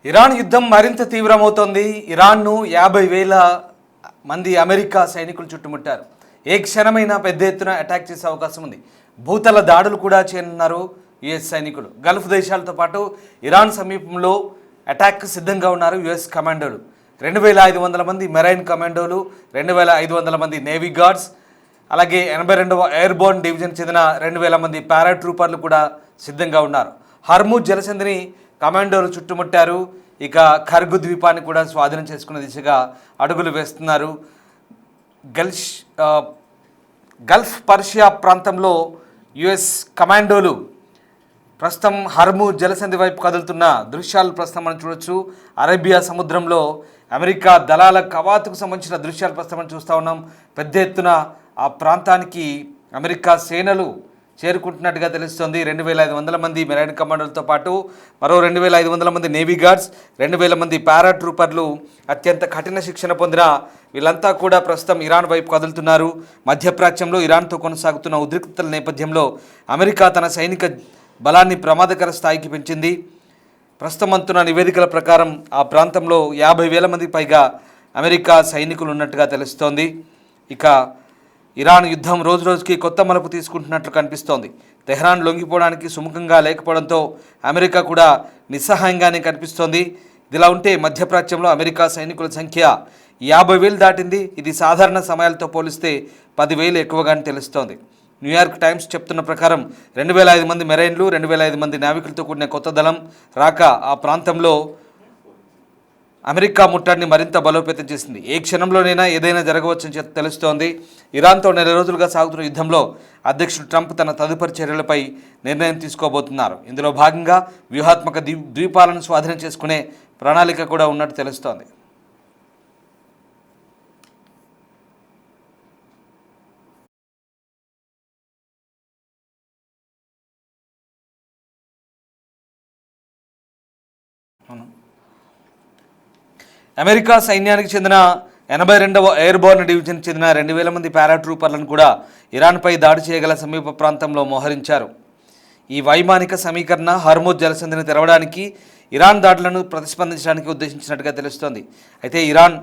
Iran యుద్ధం మరింత తీవ్రమవుతోంది. ఇరాన్ను 50,000 మంది అమెరికా సైనికులు చుట్టుముట్టారు. ఏ క్షణమైనా పెద్ద ఎత్తున అటాక్ చేసే అవకాశం ఉంది. భూతల దాడులు కూడా చేయనున్నారు యుఎస్ సైనికులు. గల్ఫ్ దేశాలతో పాటు ఇరాన్ సమీపంలో అటాక్ సిద్ధంగా ఉన్నారు యుఎస్ కమాండోలు. 2,500 మంది మెరైన్ కమాండోలు, 2,500 మంది నేవీ గార్డ్స్, అలాగే 82వ ఎయిర్బోర్న్ డివిజన్ చెందిన 2,000 మంది పారాట్రూపర్లు కూడా సిద్ధంగా ఉన్నారు. హర్ముజ్ జలసంధిని కమాండోలు చుట్టుముట్టారు. ఇక ఖర్గు ద్వీపాన్ని కూడా స్వాధీనం చేసుకునే దిశగా అడుగులు వేస్తున్నారు. గల్ఫ్ పర్షియా ప్రాంతంలో యుఎస్ కమాండోలు ప్రస్తుతం హర్ముజ్ జలసంధి వైపు కదులుతున్న దృశ్యాలు ప్రస్తుతం మనం చూడొచ్చు. అరేబియా సముద్రంలో అమెరికా దళాల కవాతుకు సంబంధించిన దృశ్యాలు ప్రస్తుతం మనం చూస్తూ ఉన్నాం. పెద్ద ఎత్తున ఆ ప్రాంతానికి అమెరికా సేనలు చేరుకుంటున్నట్టుగా తెలుస్తోంది. 2,500 మంది మెరైన్ కమాండోలతో పాటు మరో 2,500 మంది నేవీ గార్డ్స్, 2,000 మంది పారాట్రూపర్లు, అత్యంత కఠిన శిక్షణ పొందిన వీళ్ళంతా కూడా ప్రస్తుతం ఇరాన్ వైపు కదులుతున్నారు. మధ్యప్రాచ్యంలో ఇరాన్తో కొనసాగుతున్న ఉద్రిక్తతల నేపథ్యంలో అమెరికా తన సైనిక బలాన్ని ప్రమాదకర స్థాయికి పెంచింది. ప్రస్తుతం అందుతున్న నివేదికల ప్రకారం ఆ ప్రాంతంలో 50,000 మందికి పైగా అమెరికా సైనికులు ఉన్నట్టుగా తెలుస్తోంది. ఇక ఇరాన్ యుద్ధం రోజురోజుకి కొత్త మలుపు తీసుకుంటున్నట్లు కనిపిస్తోంది. తెహ్రాన్ లొంగిపోవడానికి సుముఖంగా లేకపోవడంతో అమెరికా కూడా నిస్సహాయంగానే కనిపిస్తోంది. ఇదిలా ఉంటే మధ్యప్రాచ్యంలో అమెరికా సైనికుల సంఖ్య 50,000 దాటింది. ఇది సాధారణ సమయాలతో పోలిస్తే 10,000 ఎక్కువగానే తెలుస్తోంది. న్యూయార్క్ టైమ్స్ చెప్తున్న ప్రకారం 2,005 మంది మెరైన్లు, 2,005 మంది నావికులతో కూడిన కొత్త దళం రాక ఆ ప్రాంతంలో అమెరికా ముట్టడిని మరింత బలోపేతం చేసింది. ఏ క్షణంలోనైనా ఏదైనా జరగవచ్చని తెలుస్తోంది. ఇరాన్తో నెల రోజులుగా సాగుతున్న యుద్ధంలో అధ్యక్షుడు ట్రంప్ తన తదుపరి చర్యలపై నిర్ణయం తీసుకోబోతున్నారు. ఇందులో భాగంగా వ్యూహాత్మక ద్వీపాలను స్వాధీనం చేసుకునే ప్రణాళిక కూడా ఉన్నట్టు తెలుస్తోంది. అమెరికా సైన్యానికి చెందిన 82వ ఎయిర్బోర్న్ డివిజన్ చెందిన 2,000 మంది పారాట్రూపర్లను కూడా ఇరాన్పై దాడి చేయగల సమీప ప్రాంతంలో మోహరించారు. ఈ వైమానిక సమీకరణ హర్ముజ్ జలసంధిని తెరవడానికి, ఇరాన్ దాడులను ప్రతిస్పందించడానికి ఉద్దేశించినట్టుగా తెలుస్తోంది. అయితే ఇరాన్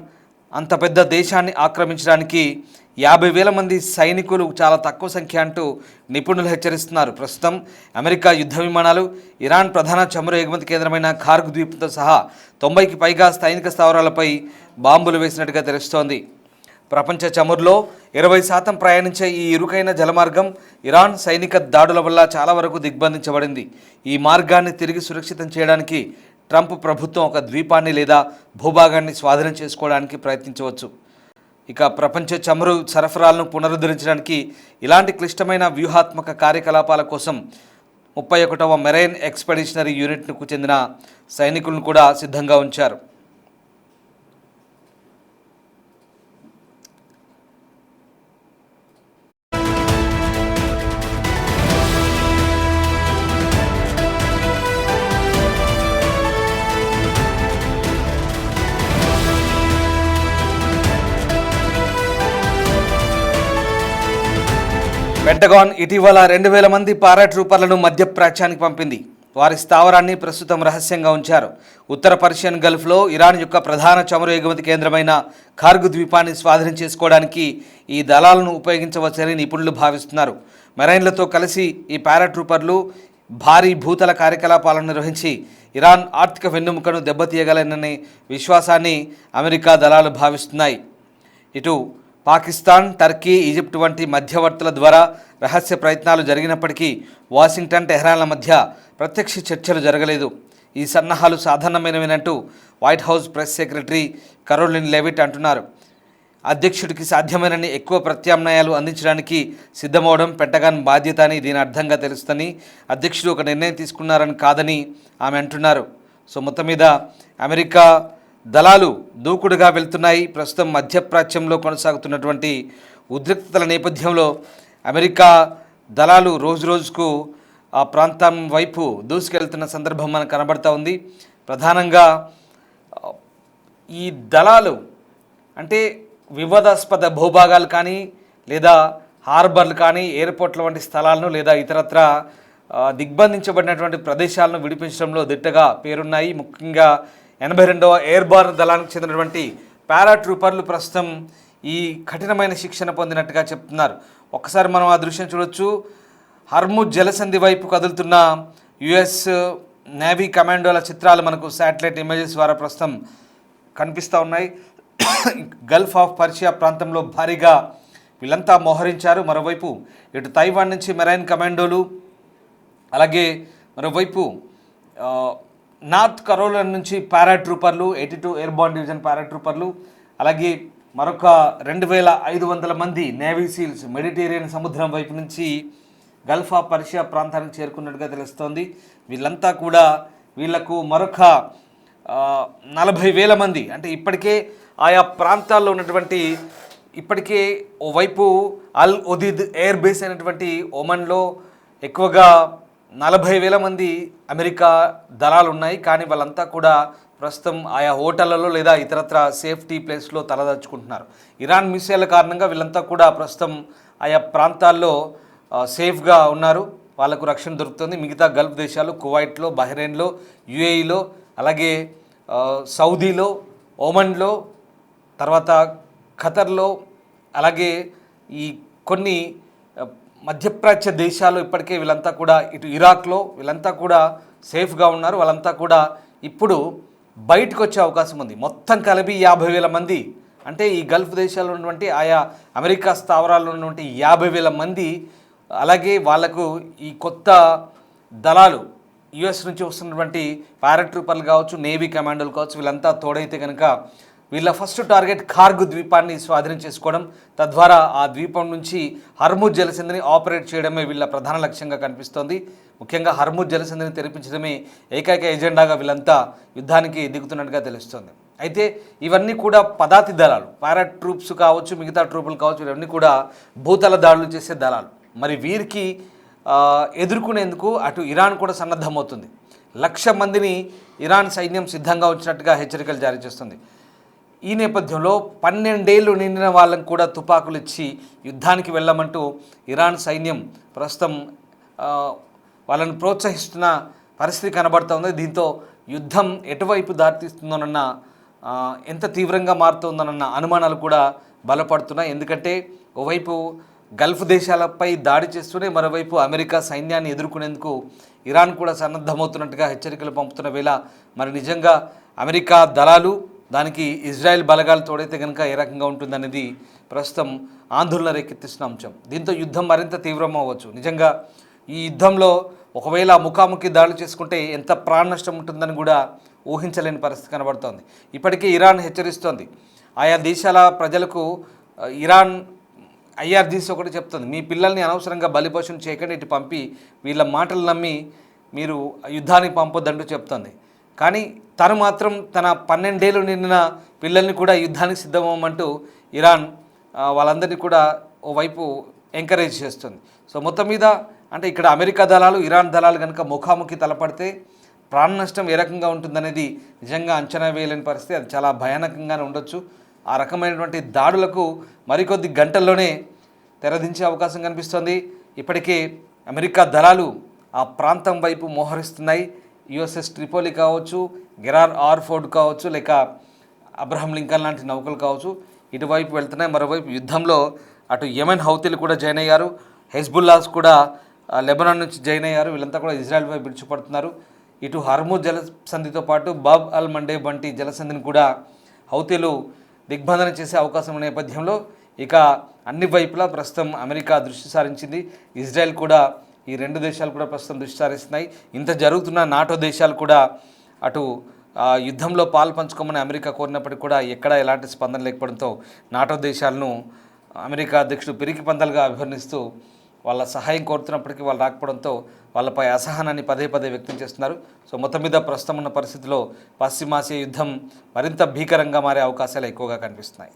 అంత పెద్ద దేశాన్ని ఆక్రమించడానికి 50,000 మంది సైనికులు చాలా తక్కువ సంఖ్య అంటూ నిపుణులు హెచ్చరిస్తున్నారు. ప్రస్తుతం అమెరికా యుద్ధ విమానాలు ఇరాన్ ప్రధాన చమురు ఎగుమతి కేంద్రమైన ఖార్గ్ ద్వీపంతో సహా 90కి పైగా సైనిక స్థావరాలపై బాంబులు వేసినట్టుగా తెలుస్తోంది. ప్రపంచ చమురులో 20% ప్రయాణించే ఈ ఇరుకైన జలమార్గం ఇరాన్ సైనిక దాడుల వల్ల చాలా వరకు దిగ్బంధించబడింది. ఈ మార్గాన్ని తిరిగి సురక్షితం చేయడానికి ట్రంప్ ప్రభుత్వం ఒక ద్వీపాన్ని లేదా భూభాగాన్ని స్వాధీనం చేసుకోవడానికి ప్రయత్నించవచ్చు. ఇక ప్రపంచ చమురు సరఫరాలను పునరుద్ధరించడానికి ఇలాంటి క్లిష్టమైన వ్యూహాత్మక కార్యకలాపాల కోసం 31వ మెరైన్ ఎక్స్పెడిషనరీ యూనిట్కు చెందిన సైనికులను కూడా సిద్ధంగా ఉంచారు. పెంటగాన్ ఇటీవల 2,000 మంది పారాట్రూపర్లను మధ్యప్రాచ్యానికి పంపింది. వారి స్థావరాన్ని ప్రస్తుతం రహస్యంగా ఉంచారు. ఉత్తర పర్షియన్ గల్ఫ్లో ఇరాన్ యొక్క ప్రధాన చమురు ఎగుమతి కేంద్రమైన ఖార్గ్ ద్వీపాన్ని స్వాధీనం చేసుకోవడానికి ఈ దళాలను ఉపయోగించవచ్చని నిపుణులు భావిస్తున్నారు. మెరైన్లతో కలిసి ఈ పారాట్రూపర్లు భారీ భూతల కార్యకలాపాలను నిర్వహించి ఇరాన్ ఆర్థిక వెన్నెముకను దెబ్బతీయగలననే విశ్వాసాన్ని అమెరికా దళాలు భావిస్తున్నాయి. ఇటు పాకిస్తాన్, టర్కీ, ఈజిప్ట్ వంటి మధ్యవర్తుల ద్వారా రహస్య ప్రయత్నాలు జరిగినప్పటికీ వాషింగ్టన్, టెహ్రాన్ల మధ్య ప్రత్యక్ష చర్చలు జరగలేదు. ఈ సన్నాహాలు సాధారణమైనవినంటూ White House press secretary Karoline Leavitt అంటున్నారు. అధ్యక్షుడికి సాధ్యమైనన్ని ఎక్కువ ప్రత్యామ్నాయాలు అందించడానికి సిద్ధమవడం పెంటగాన్ బాధ్యత అని దీని అర్థంగా తెలుస్తుందని, అధ్యక్షుడు ఒక నిర్ణయం తీసుకున్నారని కాదని ఆమె అంటున్నారు. సో మొత్తం మీద అమెరికా దళాలు దూకుడుగా వెళ్తున్నాయి. ప్రస్తుతం మధ్యప్రాచ్యంలో కొనసాగుతున్నటువంటి ఉద్రిక్తతల నేపథ్యంలో అమెరికా దళాలు రోజుకు ఆ ప్రాంతం వైపు దూసుకెళ్తున్న సందర్భం మనకు కనబడుతూ ఉంది. ప్రధానంగా ఈ దళాలు అంటే వివాదాస్పద భూభాగాలు కానీ, లేదా హార్బర్లు కానీ, ఎయిర్పోర్ట్ల వంటి స్థలాలను లేదా ఇతరత్ర దిగ్బంధించబడినటువంటి ప్రదేశాలను విడిపించడంలో దిట్టగా పేరున్నాయి. ముఖ్యంగా 82వ ఎయిర్బార్న్ దళానికి చెందినటువంటి పారాట్రూపర్లు ప్రస్తుతం ఈ కఠినమైన శిక్షణ పొందినట్టుగా చెప్తున్నారు. ఒక్కసారి మనం ఆ దృశ్యం చూడొచ్చు. హర్ముజ్ జలసంధి వైపు కదులుతున్న యుఎస్ నేవీ కమాండోల చిత్రాలు మనకు శాటిలైట్ ఇమేజెస్ ద్వారా ప్రస్తుతం కనిపిస్తూ ఉన్నాయి. గల్ఫ్ ఆఫ్ పర్షియా ప్రాంతంలో భారీగా వీళ్ళంతా మోహరించారు. మరోవైపు ఇటు తైవాన్ నుంచి మెరైన్ కమాండోలు, అలాగే మరోవైపు నార్త్ కరోలినా నుంచి పారాట్రూపర్లు, 82 ఎయిర్బార్న్ డివిజన్ పారాట్రూపర్లు, అలాగే మరొక 2500 మంది నేవీ సీల్స్ మెడిటేరియన్ సముద్రం వైపు నుంచి గల్ఫ్ ఆఫ్ పర్షియా ప్రాంతానికి చేరుకున్నట్టుగా తెలుస్తోంది. వీళ్ళంతా కూడా వీళ్లకు మరొక 40,000 మంది, అంటే ఇప్పటికే ఆయా ప్రాంతాల్లో ఉన్నటువంటి ఇప్పటికే ఓవైపు అల్ ఉదీద్ ఎయిర్ బేస్ అయినటువంటి ఒమన్లో ఎక్కువగా 40,000 మంది అమెరికా దళాలు ఉన్నాయి. కానీ వాళ్ళంతా కూడా ప్రస్తుతం ఆయా హోటళ్లలో లేదా ఇతరత్ర సేఫ్టీ ప్లేస్లో తలదాచుకుంటున్నారు. ఇరాన్ మిసైళ్ల కారణంగా వీళ్ళంతా కూడా ప్రస్తుతం ఆయా ప్రాంతాల్లో సేఫ్గా ఉన్నారు, వాళ్ళకు రక్షణ దొరుకుతుంది. మిగతా గల్ఫ్ దేశాలు కువైట్లో, బహ్రెయిన్లో, యుఏఈలో, అలాగే సౌదీలో, ఒమన్లో, తర్వాత ఖతర్లో, అలాగే ఈ కొన్ని మధ్యప్రాచ్య దేశాలు ఇప్పటికే వీళ్ళంతా కూడా ఇటు ఇరాక్లో వీళ్ళంతా కూడా సేఫ్గా ఉన్నారు. వాళ్ళంతా కూడా ఇప్పుడు బయటకు వచ్చే అవకాశం ఉంది. మొత్తం కలిపి 50,000 మంది, అంటే ఈ గల్ఫ్ దేశాల్లో ఉన్నటువంటి ఆయా అమెరికా స్థావరాల్లో ఉన్నటువంటి 50,000 మంది, అలాగే వాళ్లకు ఈ కొత్త దళాలు యుఎస్ నుంచి వస్తున్నటువంటి పారాట్రూపర్లు కావచ్చు, నేవీ కమాండోలు కావచ్చు, వీళ్ళంతా తోడైతే కనుక వీళ్ళ ఫస్ట్ టార్గెట్ ఖార్గ్ ద్వీపాన్ని స్వాధీనం చేసుకోవడం, తద్వారా ఆ ద్వీపం నుంచి హర్ముజ్ జలసంధిని ఆపరేట్ చేయడమే వీళ్ళ ప్రధాన లక్ష్యంగా కనిపిస్తోంది. ముఖ్యంగా హర్ముజ్ జలసంధిని తెరిపించడమే ఏకైక ఎజెండాగా వీళ్ళంతా యుద్ధానికి దిగుతున్నట్టుగా తెలుస్తోంది. అయితే ఇవన్నీ కూడా పదాతి దళాలు, పారాట్రూప్స్ కావచ్చు, మిగతా ట్రూపులు కావచ్చు, ఇవన్నీ కూడా భూతల దాడులు చేసే దళాలు. మరి వీరికి ఎదుర్కొనేందుకు అటు ఇరాన్ కూడా సన్నద్ధమవుతుంది. 1,00,000 మందిని ఇరాన్ సైన్యం సిద్ధంగా ఉంచినట్టుగా హెచ్చరికలు జారీ చేస్తుంది. ఈ నేపథ్యంలో 12 ఏళ్ళు నిండిన వాళ్ళని కూడా తుపాకులు ఇచ్చి యుద్ధానికి వెళ్ళమంటూ ఇరాన్ సైన్యం ప్రస్తుతం వాళ్ళని ప్రోత్సహిస్తున్న పరిస్థితి కనబడుతోంది. దీంతో యుద్ధం ఎటువైపు దారితీస్తుందోనన్న, ఎంత తీవ్రంగా మారుతుందోనన్న అనుమానాలు కూడా బలపడుతున్నాయి. ఎందుకంటే ఓవైపు గల్ఫ్ దేశాలపై దాడి చేస్తూనే మరోవైపు అమెరికా సైన్యాన్ని ఎదుర్కొనేందుకు ఇరాన్ కూడా సన్నద్ధమవుతున్నట్టుగా హెచ్చరికలు పంపుతున్న వేళ మరి నిజంగా అమెరికా దళాలు, దానికి ఇజ్రాయెల్ బలగాలు తోడైతే కనుక ఏ రకంగా ఉంటుందనేది ప్రస్తుతం ఆందోళన రేకెత్తిస్తున్న అంశం. దీంతో యుద్ధం మరింత తీవ్రం అవ్వచ్చు. నిజంగా ఈ యుద్ధంలో ఒకవేళ ముఖాముఖి దాడులు చేసుకుంటే ఎంత ప్రాణ నష్టం ఉంటుందని కూడా ఊహించలేని పరిస్థితి కనబడుతోంది. ఇప్పటికే ఇరాన్ హెచ్చరిస్తోంది. ఆయా దేశాల ప్రజలకు ఇరాన్ ఐఆర్జీసీ ఒకటి చెప్తుంది, మీ పిల్లల్ని అనవసరంగా బలిపోషణ చేయకండి, ఇటు పంపి వీళ్ళ మాటలు నమ్మి మీరు యుద్ధానికి పంపొద్దంటూ చెప్తుంది. కానీ తను మాత్రం తన 12 ఏళ్ళు నిండిన పిల్లల్ని కూడా యుద్ధానికి సిద్ధమవ్వమంటూ ఇరాన్ వాళ్ళందరినీ కూడా ఓవైపు ఎంకరేజ్ చేస్తుంది. సో మొత్తం మీద అంటే ఇక్కడ అమెరికా దళాలు, ఇరాన్ దళాలు కనుక ముఖాముఖి తలపడితే ప్రాణ నష్టం ఏ రకంగా ఉంటుందనేది నిజంగా అంచనా వేయలేని పరిస్థితి. అది చాలా భయానకంగానే ఉండొచ్చు. ఆ రకమైనటువంటి దాడులకు మరికొద్ది గంటల్లోనే తెరదించే అవకాశం కనిపిస్తోంది. ఇప్పటికే అమెరికా దళాలు ఆ ప్రాంతం వైపు మోహరిస్తున్నాయి. యుఎస్ఎస్ ట్రిపోలి కావచ్చు, గెరార్ ఆర్ ఫోర్డ్ కావచ్చు, లేక అబ్రహం లింకన్ లాంటి నౌకలు కావచ్చు, ఇటువైపు వెళ్తున్నాయి. మరోవైపు యుద్ధంలో అటు యెమెన్ హౌతీలు కూడా జాయిన్ అయ్యారు, హెజ్బుల్లాస్ కూడా లెబనాన్ నుంచి జాయిన్ అయ్యారు. వీళ్ళంతా కూడా ఇజ్రాయెల్ వైపు విడిచిపడుతున్నారు. ఇటు హర్ముజ్ జలసంధితో పాటు బాబ్ అల్ మండేబ్ వంటి జలసంధిని కూడా హౌతీలు దిగ్బంధన చేసే అవకాశం ఉన్న నేపథ్యంలో ఇక అన్ని వైపులా ప్రస్తుతం అమెరికా దృష్టి సారించింది. ఇజ్రాయెల్ కూడా, ఈ 2 దేశాలు కూడా ప్రస్తుతం దృష్టి సారిస్తున్నాయి. ఇంత జరుగుతున్న నాటో దేశాలు కూడా అటు యుద్ధంలో పాలు పంచుకోమని అమెరికా కోరినప్పటికీ కూడా ఎక్కడా ఎలాంటి స్పందన లేకపోవడంతో నాటో దేశాలను అమెరికా అధ్యక్షుడు పిరికి పందాలుగా అభివర్ణిస్తూ వాళ్ళ సహాయం కోరుతున్నప్పటికీ వాళ్ళు రాకపోవడంతో వాళ్ళపై అసహనాన్ని పదే వ్యక్తం చేస్తున్నారు. సో మొత్తం మీద ప్రస్తుతం ఉన్న పరిస్థితిలో పశ్చిమాసియా యుద్ధం మరింత భీకరంగా మారే అవకాశాలు ఎక్కువగా కనిపిస్తున్నాయి.